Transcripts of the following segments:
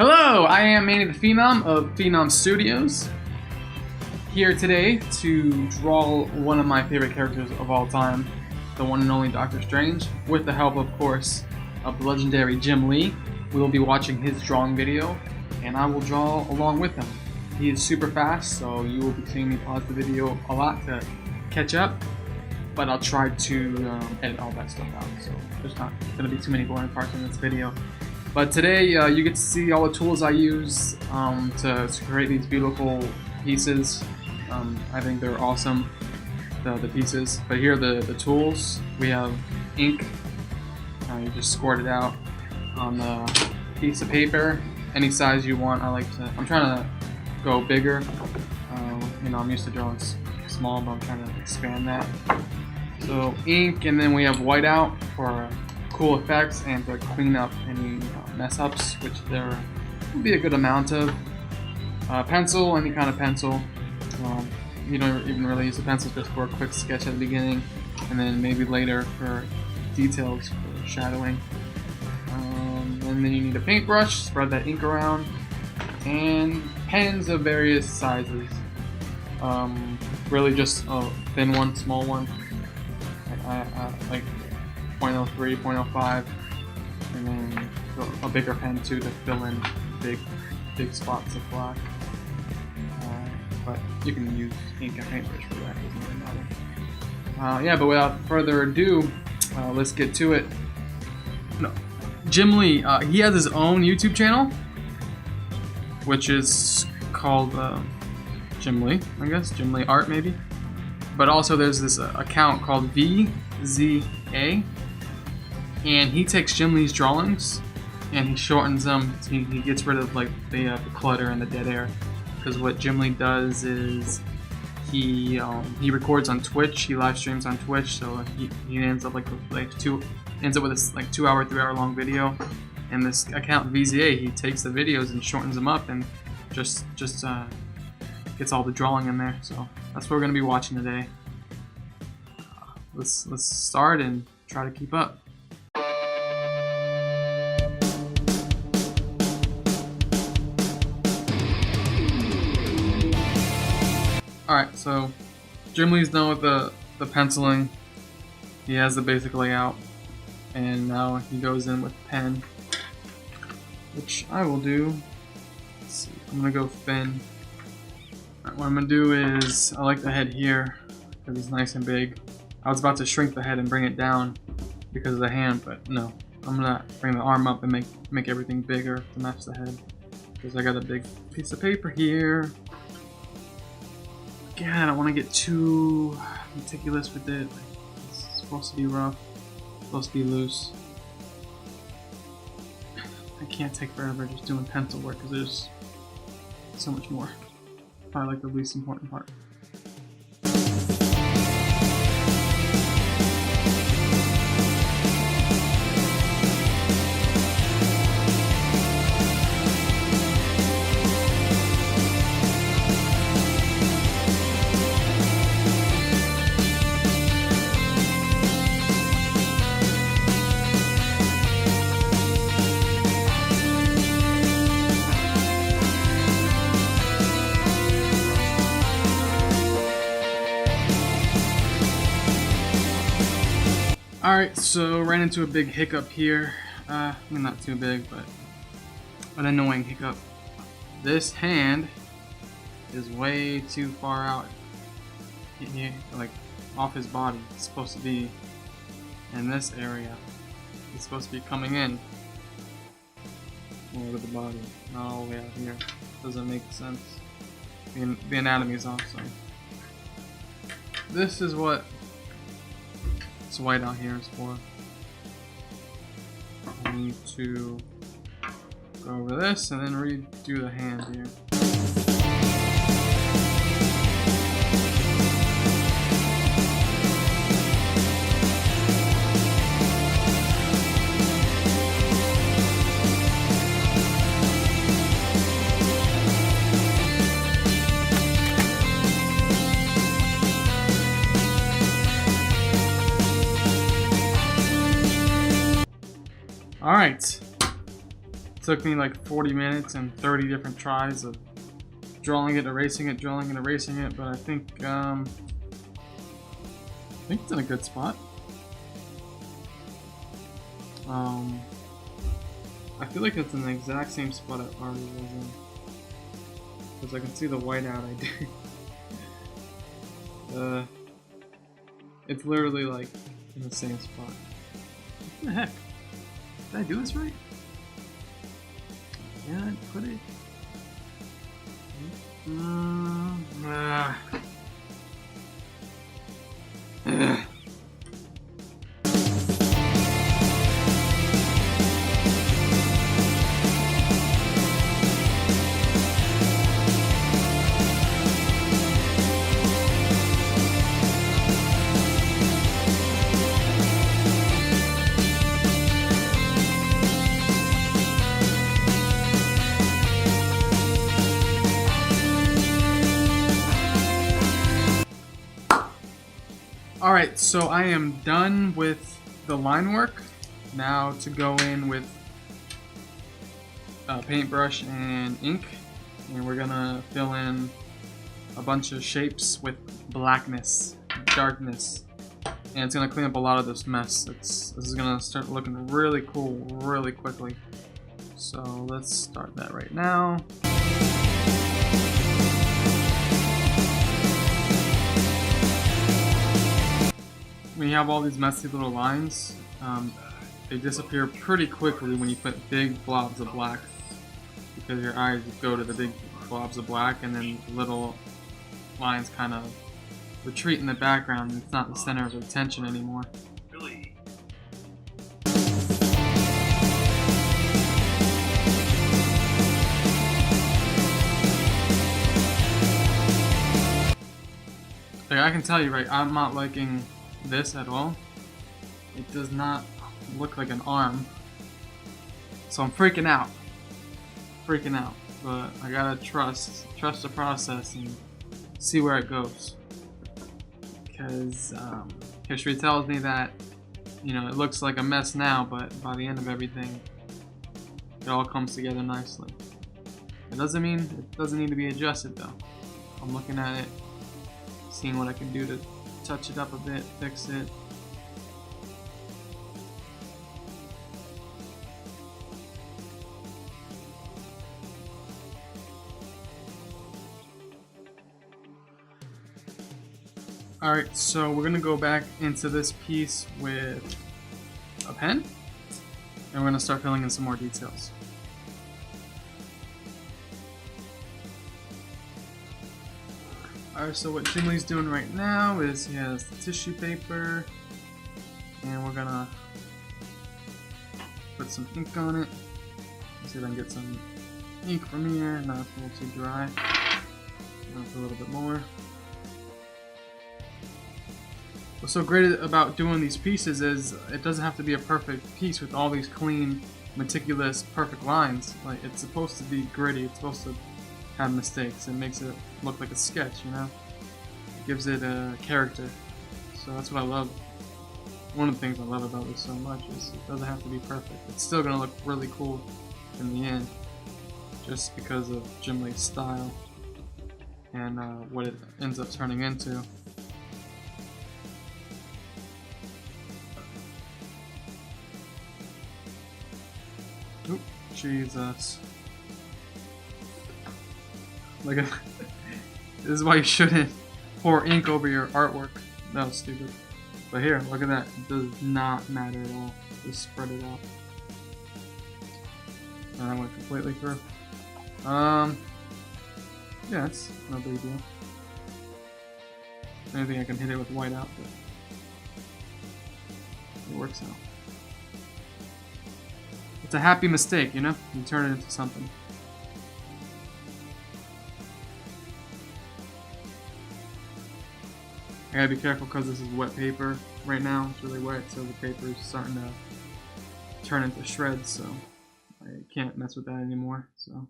Hello, I am Manny the Phenom of Phenom Studios, here today to draw one of my favorite characters of all time, the one and only Doctor Strange, with the help, of course, of the legendary Jim Lee. We will be watching his drawing video, and I will draw along with him. He is super fast, so you will be seeing me pause the video a lot to catch up, but I'll try to edit all that stuff out, so there's not going to be too many boring parts in this video. But today you get to see all the tools I use to create these beautiful pieces. I think they're awesome, the pieces. But here are the tools. We have ink. You just squirt it out on the piece of paper, any size you want. I'm trying to go bigger. I'm used to drawing small, but I'm trying to expand that. So ink, and then we have whiteout for cool effects and to clean up any mess ups, which there will be a good amount of. Pencil, any kind of pencil. You don't even really use a pencil, just for a quick sketch at the beginning, and then maybe later for details for shadowing. And then you need a paintbrush, spread that ink around, and pens of various sizes. Really just a thin one, small one, like 0.03, 0.05, and then a bigger pen too to fill in big spots of black. But you can use ink and paintbrush for that, it doesn't really matter. Yeah, but without further ado, let's get to it. No, Jim Lee, he has his own YouTube channel, which is called Jim Lee, I guess, Jim Lee Art maybe. But also there's this account called VZA, and he takes Jim Lee's drawings and he shortens them. He gets rid of like the clutter and the dead air, because what Jim Lee does is he records on Twitch. He live streams on Twitch, so he ends up with this like 2 hour, 3 hour long video. And this account VZA, he takes the videos and shortens them up and just gets all the drawing in there. So that's what we're gonna be watching today. Let's start and try to keep up. Alright, so Jim Lee's done with the penciling. He has the basic layout, and now he goes in with pen, which I will do. Let's see, I'm gonna go thin. Alright, what I'm gonna do is, I like the head here because it's nice and big. I was about to shrink the head and bring it down because of the hand, but no. I'm gonna bring the arm up and make everything bigger to match the head, because I got a big piece of paper here. Again, I don't want to get too meticulous with it. It's supposed to be rough, it's supposed to be loose. I can't take forever just doing pencil work because there's so much more. Probably like the least important part. Alright, so ran into a big hiccup here. Not too big, but an annoying hiccup. This hand is way too far out, like off his body. It's supposed to be in this area. It's supposed to be coming in over the body, not all the way out here. Doesn't make sense. The anatomy is off, so this is what this white out here is for. I need to go over this and then redo the hand here. Alright, took me like 40 minutes and 30 different tries of drawing it, erasing it, drawing and erasing it, but I think it's in a good spot. I feel like it's in the exact same spot it already was in, because I can see the whiteout I did. It's literally like in the same spot. What the heck? Did I do this right? Yeah, I put it. Alright, so I am done with the line work. Now to go in with a paintbrush and ink, and we're gonna fill in a bunch of shapes with blackness, darkness, and it's gonna clean up a lot of this mess. This is gonna start looking really cool really quickly. So let's start that right now. When you have all these messy little lines, they disappear pretty quickly when you put big blobs of black, because your eyes go to the big blobs of black and then the little lines kind of retreat in the background and it's not the center of attention anymore. Like, I can tell you, right, I'm not liking this at all. It does not look like an arm, so I'm freaking out, but I gotta trust the process and see where it goes, because history tells me that, you know, it looks like a mess now, but by the end of everything it all comes together nicely. It doesn't mean it doesn't need to be adjusted though. I'm looking at it, seeing what I can do to touch it up a bit, fix it. Alright, so we're gonna go back into this piece with a pen, and we're gonna start filling in some more details. Alright, so what Jim Lee's doing right now is he has the tissue paper, and we're gonna put some ink on it. Let's see if I can get some ink from here. Not a little too dry. I'll put a little bit more. What's so great about doing these pieces is it doesn't have to be a perfect piece with all these clean, meticulous, perfect lines. Like, it's supposed to be gritty. It's supposed to have mistakes. It makes it look like a sketch, you know? It gives it a character. So that's what I love. One of the things I love about this so much is it doesn't have to be perfect. It's still gonna look really cool in the end, just because of Jim Lee's style and what it ends up turning into. Oop, Jesus. Like a this is why you shouldn't pour ink over your artwork. That was stupid. But here, look at that. It does not matter at all. Just spread it out. And I went completely through. Yeah, it's no big deal. Anything I can hit it with white out, but it works out. It's a happy mistake, you know? You turn it into something. I gotta be careful because this is wet paper right now. It's really wet, so the paper is starting to turn into shreds, so I can't mess with that anymore. So I'm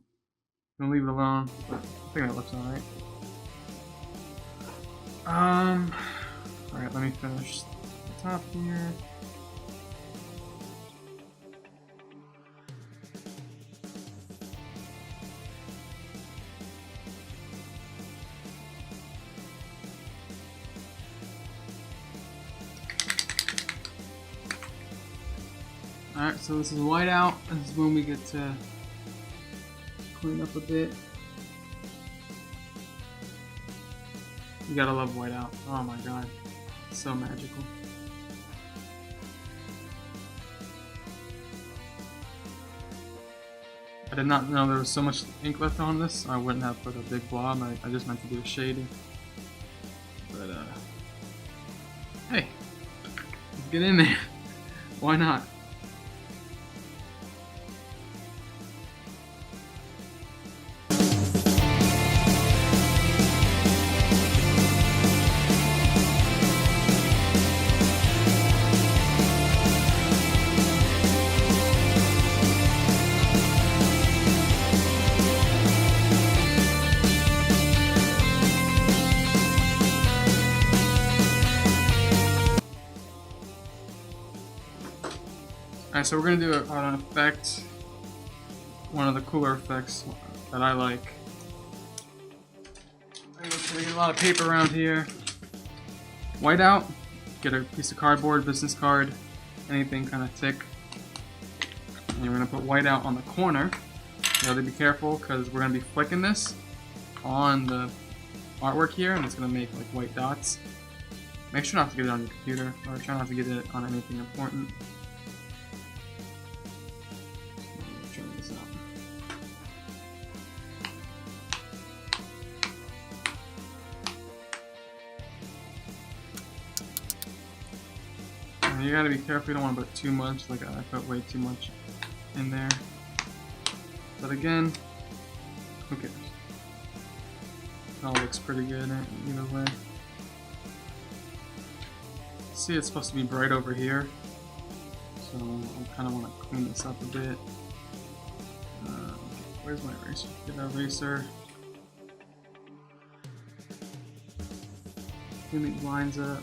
gonna leave it alone, but I think that looks alright. Alright, let me finish the top here. Alright, so this is whiteout. This is when we get to clean up a bit. You gotta love whiteout. Oh my god. It's so magical. I did not know there was so much ink left on this. I wouldn't have put a big blob. I just meant to do a shading. But hey, let's get in there. Why not? Alright, so we're going to do an effect, one of the cooler effects that I like. I'm going to get a lot of paper around here. Whiteout, get a piece of cardboard, business card, anything kind of thick. And you're going to put whiteout on the corner. You have to be careful because we're going to be flicking this on the artwork here, and it's going to make like white dots. Make sure not to get it on your computer, or try not to get it on anything important. You gotta be careful, you don't want to put too much, like I put way too much in there. But again, who cares? It all looks pretty good either way. See, it's supposed to be bright over here, so I kind of want to clean this up a bit. Where's my eraser? Get an eraser. Clean these lines up.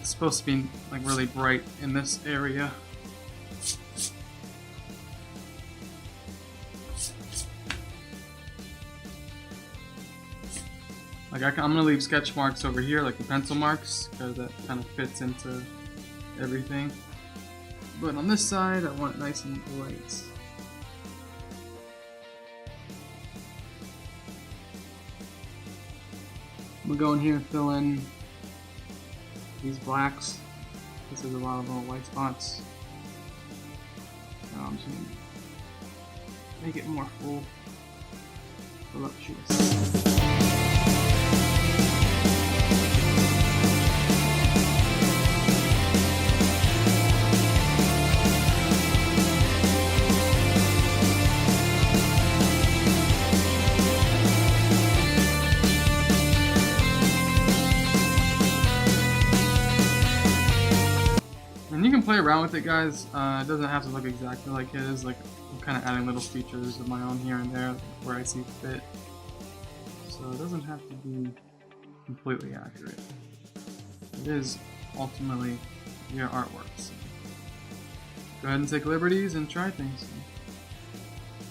It's supposed to be like really bright in this area. Like I'm gonna leave sketch marks over here, like the pencil marks, because that kind of fits into everything. But on this side, I want it nice and bright. I'm gonna go in here and fill in these blacks. This is a lot of little white spots. So I'm just gonna make it more full, voluptuous. And you can play around with it, guys. It doesn't have to look exactly like his. Like, I'm kind of adding little features of my own here and there where I see fit. So it doesn't have to be completely accurate. It is ultimately your artwork. So go ahead and take liberties and try things.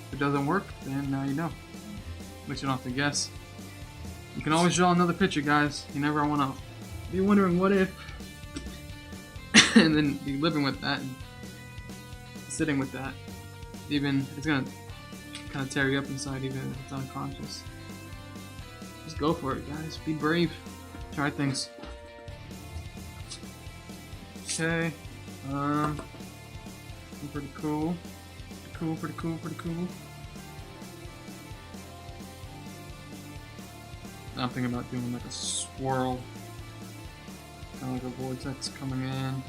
If it doesn't work, then now you know. At least you don't have to guess. You can always draw another picture, guys. You never want to be wondering what if. And then be living with that and sitting with that. Even it's gonna kind of tear you up inside, even if it's unconscious. Just go for it, guys. Be brave. Try things. Okay. Pretty cool. Pretty cool. Now I'm thinking about doing like a swirl. Kind of like a vortex coming in.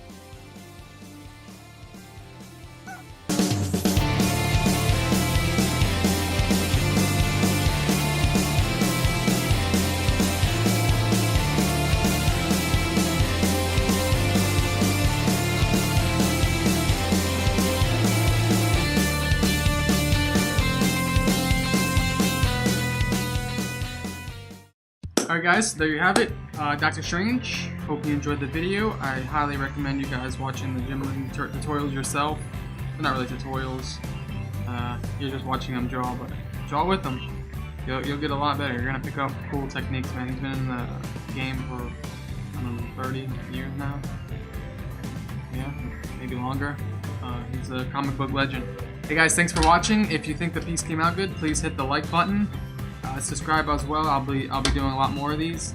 Alright guys, there you have it. Doctor Strange. Hope you enjoyed the video. I highly recommend you guys watching the gym tutorials yourself. They're not really tutorials. You're just watching them draw, but draw with them. You'll get a lot better. You're gonna pick up cool techniques, man. He's been in the game for I don't know, 30 years now. Yeah, maybe longer. He's a comic book legend. Hey guys, thanks for watching. If you think the piece came out good, please hit the like button. Subscribe as well. I'll be doing a lot more of these,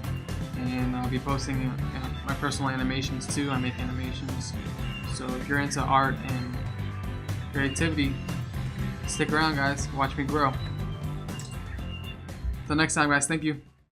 and I'll be posting my personal animations too. I make animations, so if you're into art and creativity, stick around, guys. Watch me grow. Till next time, guys. Thank you.